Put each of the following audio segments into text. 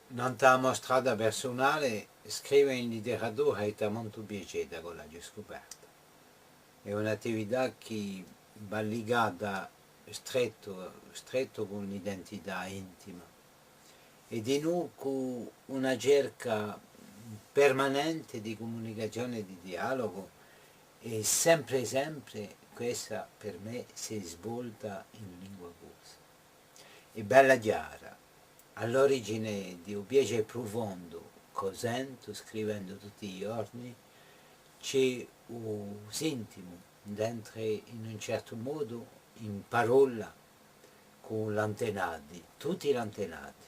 nella mia strada personale, scrivere in letteratura è molto piacere con la scoperta. È un'attività che va legata stretto con l'identità intima e di noi con una ricerca permanente di comunicazione e di dialogo e sempre questa per me si svolta in lingua russa. È bella chiara, all'origine di un piacere profondo, cosento, scrivendo tutti i giorni, c'è un sentimo dentro in un certo modo in parola con l'antenati, tutti gli antenati,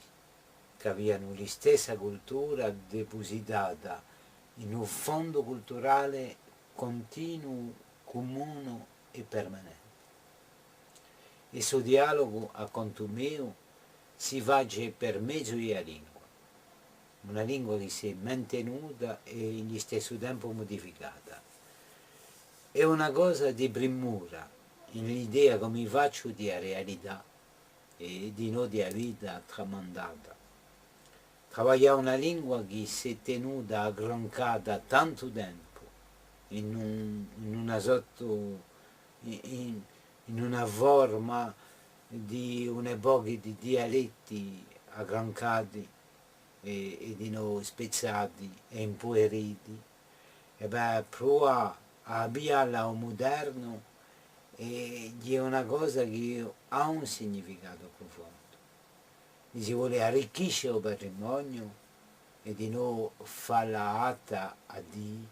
che avevano la stessa cultura depositata in un fondo culturale continuo, comune e permanente. Il suo dialogo a conto mio si svolge per mezzo della lingua, una lingua che si è mantenuta e allo stesso tempo modificata. È una cosa di premura, l'idea come faccio di realtà e di non di vita tramandata. Travagliare una lingua che si è tenuta aggroncata tanto tempo in una sotto in, in una forma di un'epoca di dialetti aggroncati e di noi spezzati e impoveriti e beh prova a avviarla a un moderno e è una cosa che ha un significato profondo. Si vuole arricchiscere il patrimonio e di non farla atta a di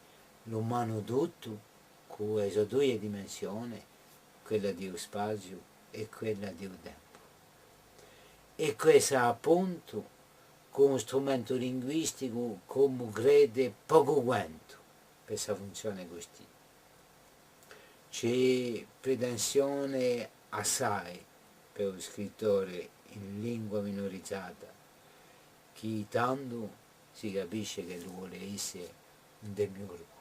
l'umano tutto con le sue due dimensioni, quella di un spazio e quella di un tempo. E questo appunto con uno strumento linguistico come crede poco quanto per questa funzione così. C'è pretensione assai per un scrittore in lingua minorizzata, che tanto si capisce che vuole essere un demiurgo.